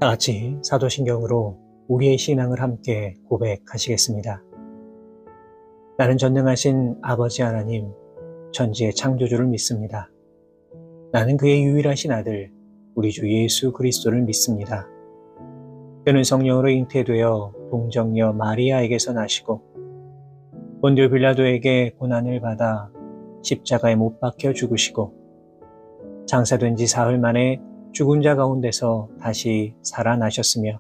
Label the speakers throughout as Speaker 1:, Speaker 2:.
Speaker 1: 다 같이 사도신경으로 우리의 신앙을 함께 고백하시겠습니다. 나는 전능하신 아버지 하나님, 천지의 창조주를 믿습니다. 나는 그의 유일하신 아들, 우리 주 예수 그리스도를 믿습니다. 그는 성령으로 잉태되어 동정녀 마리아에게서 나시고 본디오 빌라도에게 고난을 받아 십자가에 못 박혀 죽으시고 장사된 지 사흘 만에 죽은 자 가운데서 다시 살아나셨으며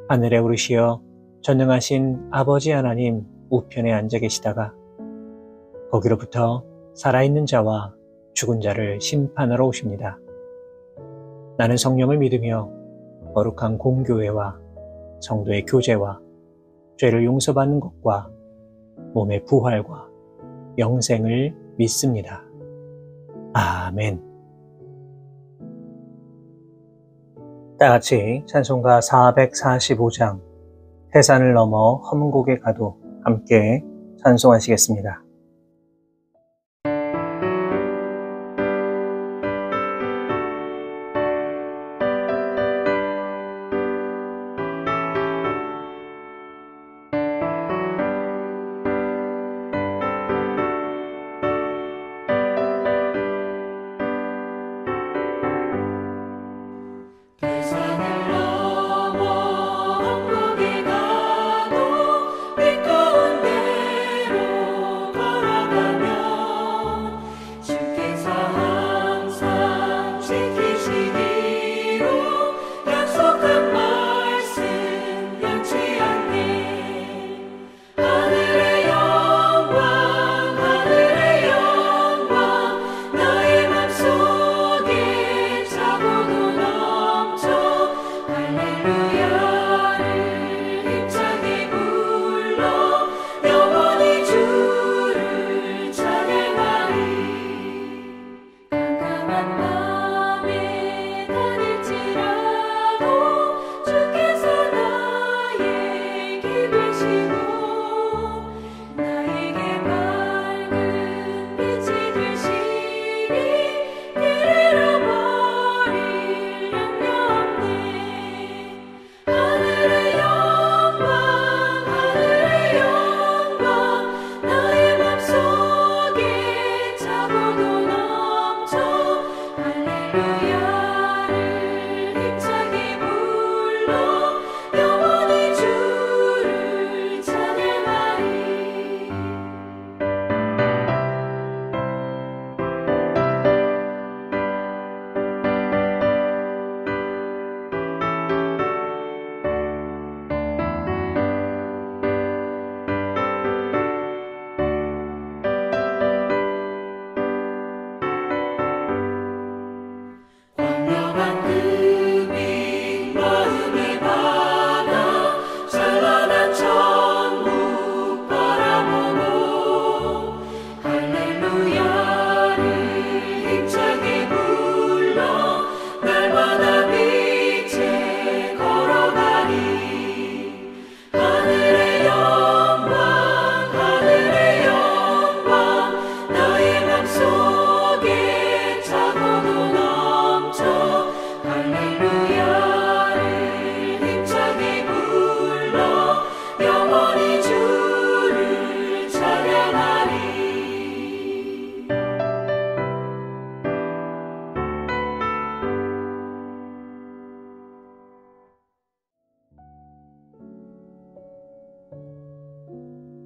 Speaker 1: 하늘에 오르시어 전능하신 아버지 하나님 우편에 앉아 계시다가 거기로부터 살아있는 자와 죽은 자를 심판하러 오십니다. 나는 성령을 믿으며 거룩한 공교회와 성도의 교제와 죄를 용서받는 것과 몸의 부활과 영생을 믿습니다. 아멘. 다 같이 찬송가 445장 태산을 넘어 험곡에 가도 함께 찬송하시겠습니다.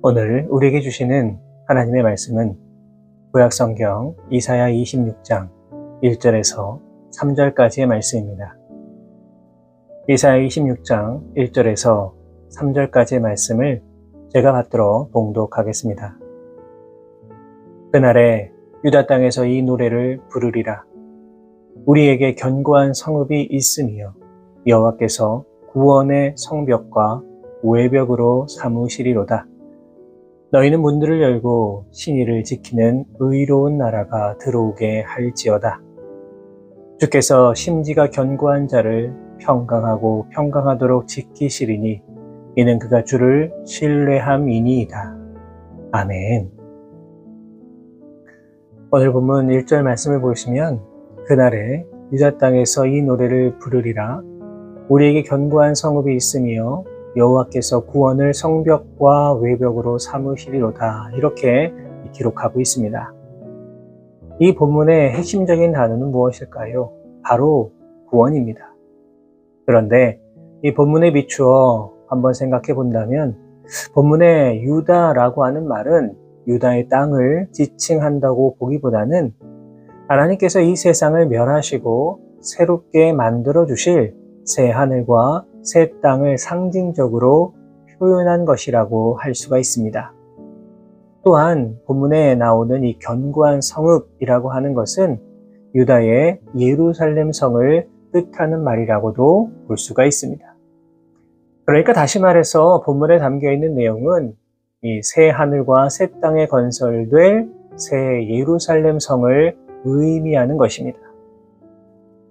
Speaker 1: 오늘 우리에게 주시는 하나님의 말씀은 구약성경 이사야 26장 1절에서 3절까지의 말씀입니다. 이사야 26장 1절에서 3절까지의 말씀을 제가 받들어 봉독하겠습니다. 그날에 유다 땅에서 이 노래를 부르리라. 우리에게 견고한 성읍이 있으며 여호와께서 구원의 성벽과 외벽으로 삼으시리로다. 너희는 문들을 열고 신의를 지키는 의로운 나라가 들어오게 할지어다. 주께서 심지가 견고한 자를 평강하고 평강하도록 지키시리니 이는 그가 주를 신뢰함이니이다. 아멘. 오늘 본문 1절 말씀을 보시면 그날에 유다 땅에서 이 노래를 부르리라. 우리에게 견고한 성읍이 있으며 여호와께서 구원을 성벽과 외벽으로 삼으시리로다. 이렇게 기록하고 있습니다. 이 본문의 핵심적인 단어는 무엇일까요? 바로 구원입니다. 그런데 이 본문에 비추어 한번 생각해 본다면 본문의 유다라고 하는 말은 유다의 땅을 지칭한다고 보기보다는 하나님께서 이 세상을 멸하시고 새롭게 만들어 주실 새 하늘과 새 땅을 상징적으로 표현한 것이라고 할 수가 있습니다. 또한 본문에 나오는 이 견고한 성읍이라고 하는 것은 유다의 예루살렘 성을 뜻하는 말이라고도 볼 수가 있습니다. 그러니까 다시 말해서 본문에 담겨 있는 내용은 이 새 하늘과 새 땅에 건설될 새 예루살렘 성을 의미하는 것입니다.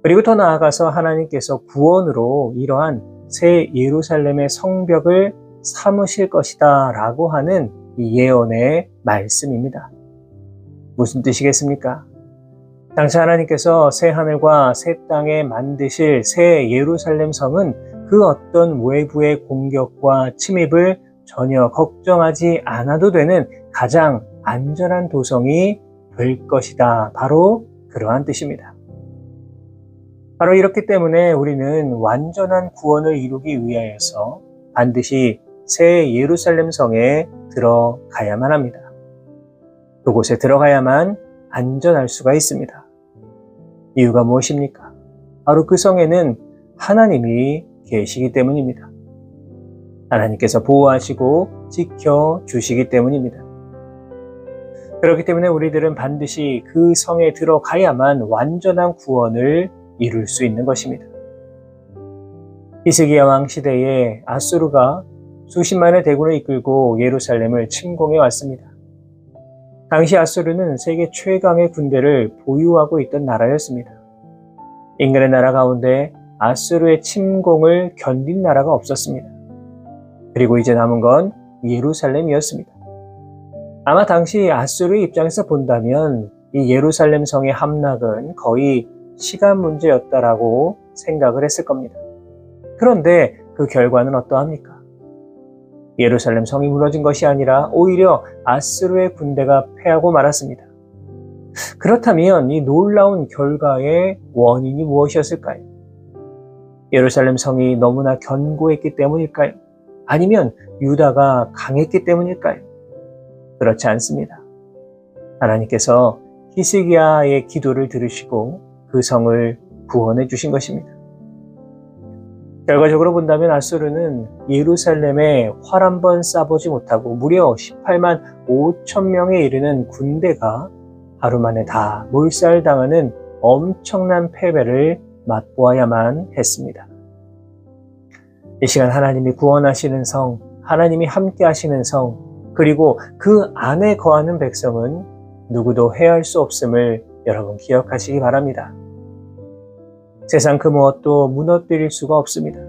Speaker 1: 그리고 더 나아가서 하나님께서 구원으로 이러한 새 예루살렘의 성벽을 삼으실 것이다 라고 하는 이 예언의 말씀입니다. 무슨 뜻이겠습니까? 당시 하나님께서 새 하늘과 새 땅에 만드실 새 예루살렘 성은 그 어떤 외부의 공격과 침입을 전혀 걱정하지 않아도 되는 가장 안전한 도성이 될 것이다. 바로 그러한 뜻입니다. 바로 이렇기 때문에 우리는 완전한 구원을 이루기 위하여서 반드시 새 예루살렘 성에 들어가야만 합니다. 그곳에 들어가야만 안전할 수가 있습니다. 이유가 무엇입니까? 바로 그 성에는 하나님이 계시기 때문입니다. 하나님께서 보호하시고 지켜주시기 때문입니다. 그렇기 때문에 우리들은 반드시 그 성에 들어가야만 완전한 구원을 이룰 수 있는 것입니다. 히스기야 왕 시대에 아수르가 수십만의 대군을 이끌고 예루살렘을 침공해 왔습니다. 당시 아수르는 세계 최강의 군대를 보유하고 있던 나라였습니다. 인간의 나라 가운데 아수르의 침공을 견딘 나라가 없었습니다. 그리고 이제 남은 건 예루살렘이었습니다. 아마 당시 아수르의 입장에서 본다면 이 예루살렘 성의 함락은 거의 시간 문제였다라고 생각을 했을 겁니다. 그런데 그 결과는 어떠합니까? 예루살렘 성이 무너진 것이 아니라 오히려 아수르의 군대가 패하고 말았습니다. 그렇다면 이 놀라운 결과의 원인이 무엇이었을까요? 예루살렘 성이 너무나 견고했기 때문일까요? 아니면 유다가 강했기 때문일까요? 그렇지 않습니다. 하나님께서 히스기야의 기도를 들으시고 그 성을 구원해 주신 것입니다. 결과적으로 본다면 아수르는 예루살렘에 활 한 번 쏴보지 못하고 무려 18만 5천 명에 이르는 군대가 하루 만에 다 몰살당하는 엄청난 패배를 맛보아야만 했습니다. 이 시간 하나님이 구원하시는 성, 하나님이 함께 하시는 성, 그리고 그 안에 거하는 백성은 누구도 해할 수 없음을 여러분 기억하시기 바랍니다. 세상 그 무엇도 무너뜨릴 수가 없습니다.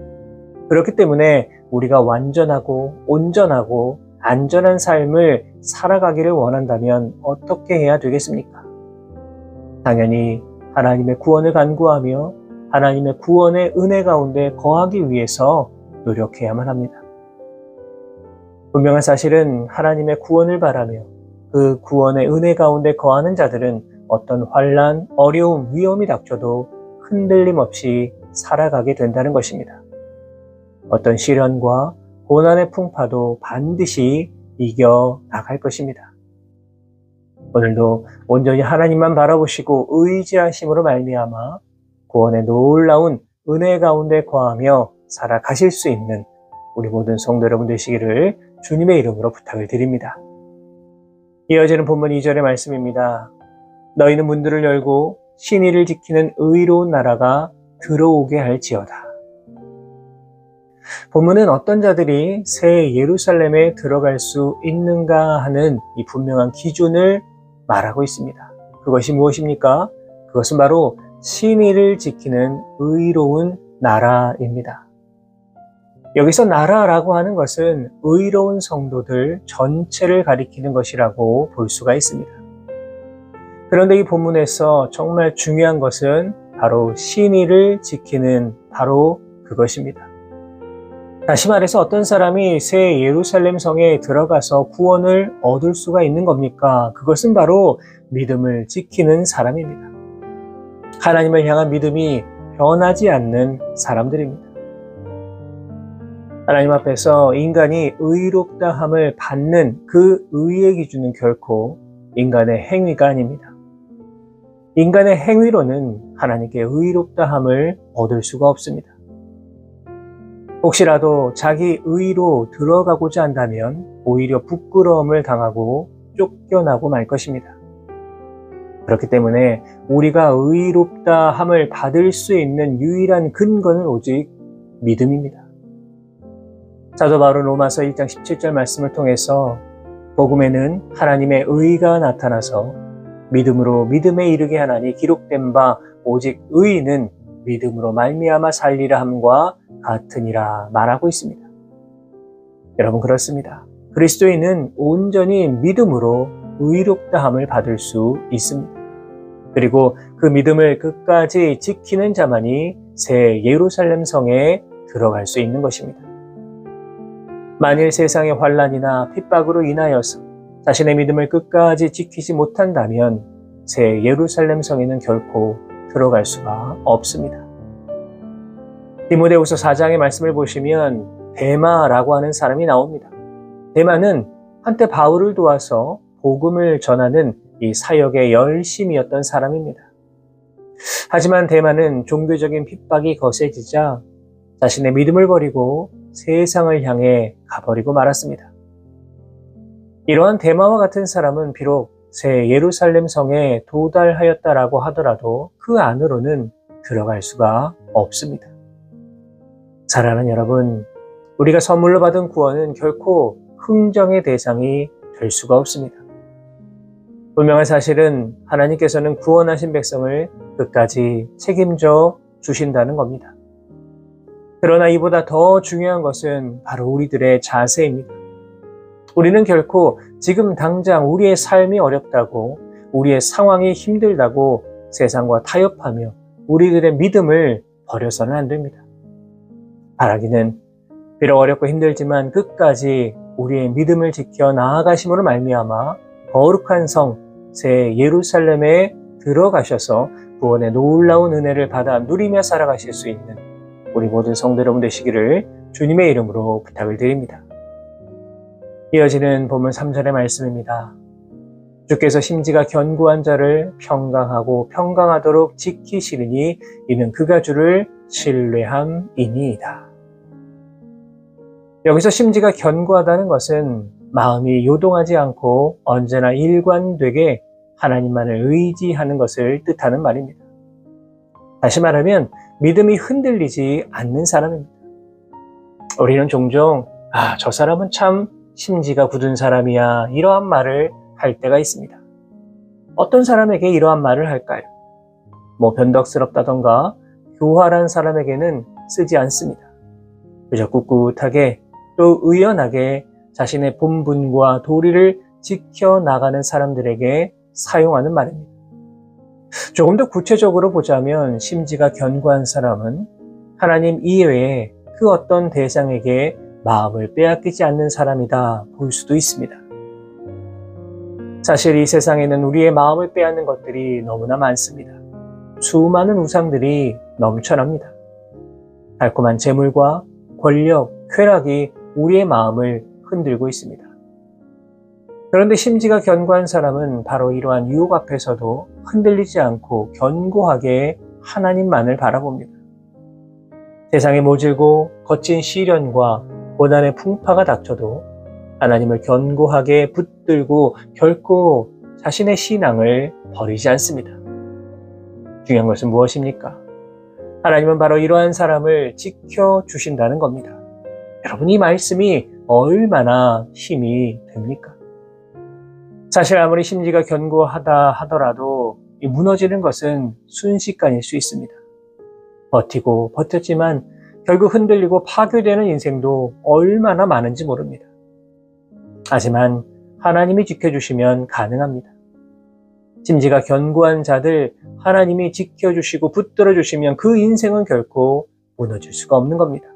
Speaker 1: 그렇기 때문에 우리가 완전하고 온전하고 안전한 삶을 살아가기를 원한다면 어떻게 해야 되겠습니까? 당연히 하나님의 구원을 간구하며 하나님의 구원의 은혜 가운데 거하기 위해서 노력해야만 합니다. 분명한 사실은 하나님의 구원을 바라며 그 구원의 은혜 가운데 거하는 자들은 어떤 환난, 어려움, 위험이 닥쳐도 흔들림 없이 살아가게 된다는 것입니다. 어떤 시련과 고난의 풍파도 반드시 이겨 나갈 것입니다. 오늘도 온전히 하나님만 바라보시고 의지하심으로 말미암아 구원의 놀라운 은혜 가운데 거하며 살아가실 수 있는 우리 모든 성도 여러분 되시기를 주님의 이름으로 부탁을 드립니다. 이어지는 본문 2절의 말씀입니다. 너희는 문들을 열고 신의를 지키는 의로운 나라가 들어오게 할지어다. 본문은 어떤 자들이 새 예루살렘에 들어갈 수 있는가 하는 이 분명한 기준을 말하고 있습니다. 그것이 무엇입니까? 그것은 바로 신의를 지키는 의로운 나라입니다. 여기서 나라라고 하는 것은 의로운 성도들 전체를 가리키는 것이라고 볼 수가 있습니다. 그런데 이 본문에서 정말 중요한 것은 바로 신의를 지키는 바로 그것입니다. 다시 말해서 어떤 사람이 새 예루살렘 성에 들어가서 구원을 얻을 수가 있는 겁니까? 그것은 바로 믿음을 지키는 사람입니다. 하나님을 향한 믿음이 변하지 않는 사람들입니다. 하나님 앞에서 인간이 의롭다함을 받는 그 의의 기준은 결코 인간의 행위가 아닙니다. 인간의 행위로는 하나님께 의롭다함을 얻을 수가 없습니다. 혹시라도 자기 의로 들어가고자 한다면 오히려 부끄러움을 당하고 쫓겨나고 말 것입니다. 그렇기 때문에 우리가 의롭다함을 받을 수 있는 유일한 근거는 오직 믿음입니다. 사도 바울은 로마서 1장 17절 말씀을 통해서 복음에는 하나님의 의가 나타나서 믿음으로 믿음에 이르게 하나니 기록된 바 오직 의인은 믿음으로 말미암아 살리라 함과 같으니라 말하고 있습니다. 여러분 그렇습니다. 그리스도인은 온전히 믿음으로 의롭다함을 받을 수 있습니다. 그리고 그 믿음을 끝까지 지키는 자만이 새 예루살렘 성에 들어갈 수 있는 것입니다. 만일 세상의 환난이나 핍박으로 인하여서 자신의 믿음을 끝까지 지키지 못한다면 새 예루살렘 성에는 결코 들어갈 수가 없습니다. 디모데후서 4장의 말씀을 보시면 데마라고 하는 사람이 나옵니다. 데마는 한때 바울을 도와서 복음을 전하는 이 사역의 열심이었던 사람입니다. 하지만 데마는 종교적인 핍박이 거세지자 자신의 믿음을 버리고 세상을 향해 가버리고 말았습니다. 이러한 데마와 같은 사람은 비록 새 예루살렘 성에 도달하였다라고 하더라도 그 안으로는 들어갈 수가 없습니다. 사랑하는 여러분, 우리가 선물로 받은 구원은 결코 흥정의 대상이 될 수가 없습니다. 분명한 사실은 하나님께서는 구원하신 백성을 끝까지 책임져 주신다는 겁니다. 그러나 이보다 더 중요한 것은 바로 우리들의 자세입니다. 우리는 결코 지금 당장 우리의 삶이 어렵다고, 우리의 상황이 힘들다고 세상과 타협하며 우리들의 믿음을 버려서는 안 됩니다. 바라기는 비록 어렵고 힘들지만 끝까지 우리의 믿음을 지켜 나아가심으로 말미암아 거룩한 성, 새 예루살렘에 들어가셔서 구원의 놀라운 은혜를 받아 누리며 살아가실 수 있는 우리 모든 성도 여러분 되시기를 주님의 이름으로 부탁을 드립니다. 이어지는 본문 3절의 말씀입니다. 주께서 심지가 견고한 자를 평강하고 평강하도록 지키시리니 이는 그가 주를 신뢰함이니이다. 여기서 심지가 견고하다는 것은 마음이 요동하지 않고 언제나 일관되게 하나님만을 의지하는 것을 뜻하는 말입니다. 다시 말하면 믿음이 흔들리지 않는 사람입니다. 우리는 종종 저 사람은 참 심지가 굳은 사람이야 이러한 말을 할 때가 있습니다. 어떤 사람에게 이러한 말을 할까요? 변덕스럽다던가 교활한 사람에게는 쓰지 않습니다. 그저 꿋꿋하게 또 의연하게 자신의 본분과 도리를 지켜나가는 사람들에게 사용하는 말입니다. 조금 더 구체적으로 보자면 심지가 견고한 사람은 하나님 이외에 그 어떤 대상에게 마음을 빼앗기지 않는 사람이다 볼 수도 있습니다. 사실 이 세상에는 우리의 마음을 빼앗는 것들이 너무나 많습니다. 수많은 우상들이 넘쳐납니다. 달콤한 재물과 권력, 쾌락이 우리의 마음을 흔들고 있습니다. 그런데 심지가 견고한 사람은 바로 이러한 유혹 앞에서도 흔들리지 않고 견고하게 하나님만을 바라봅니다. 세상에 모질고 거친 시련과 고난의 풍파가 닥쳐도 하나님을 견고하게 붙들고 결코 자신의 신앙을 버리지 않습니다. 중요한 것은 무엇입니까? 하나님은 바로 이러한 사람을 지켜주신다는 겁니다. 여러분, 이 말씀이 얼마나 힘이 됩니까? 사실 아무리 심지가 견고하다 하더라도 무너지는 것은 순식간일 수 있습니다. 버티고 버텼지만 결국 흔들리고 파괴되는 인생도 얼마나 많은지 모릅니다. 하지만 하나님이 지켜주시면 가능합니다. 심지가 견고한 자들 하나님이 지켜주시고 붙들어주시면 그 인생은 결코 무너질 수가 없는 겁니다.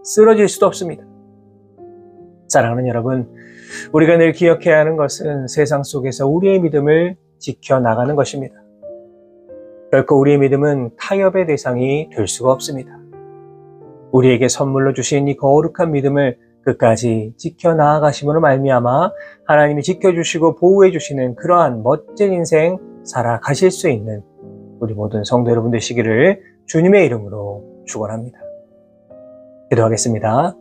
Speaker 1: 쓰러질 수도 없습니다. 사랑하는 여러분, 우리가 늘 기억해야 하는 것은 세상 속에서 우리의 믿음을 지켜나가는 것입니다. 결코 우리의 믿음은 타협의 대상이 될 수가 없습니다. 우리에게 선물로 주신 이 거룩한 믿음을 끝까지 지켜나가심으로 말미암아 하나님이 지켜주시고 보호해 주시는 그러한 멋진 인생 살아가실 수 있는 우리 모든 성도 여러분 되시기를 주님의 이름으로 축원합니다. 기도하겠습니다.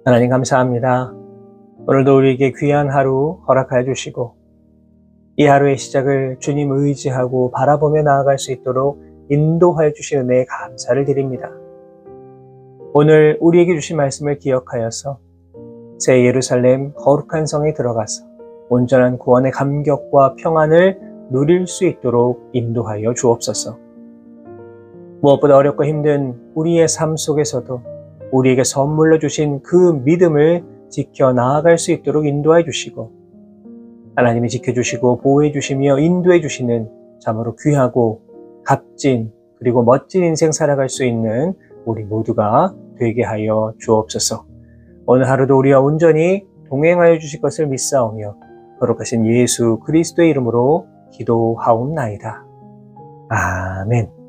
Speaker 1: 하나님 감사합니다. 오늘도 우리에게 귀한 하루 허락하여 주시고 이 하루의 시작을 주님 의지하고 바라보며 나아갈 수 있도록 인도하여 주시는 은혜에 감사를 드립니다. 오늘 우리에게 주신 말씀을 기억하여서 새 예루살렘 거룩한 성에 들어가서 온전한 구원의 감격과 평안을 누릴 수 있도록 인도하여 주옵소서. 무엇보다 어렵고 힘든 우리의 삶 속에서도 우리에게 선물로 주신 그 믿음을 지켜 나아갈 수 있도록 인도해 주시고 하나님이 지켜주시고 보호해 주시며 인도해 주시는 참으로 귀하고 값진 그리고 멋진 인생 살아갈 수 있는 우리 모두가 되게 하여 주옵소서. 오늘 하루도 우리와 온전히 동행하여 주실 것을 믿사오며 거룩하신 예수 그리스도의 이름으로 기도하옵나이다. 아멘.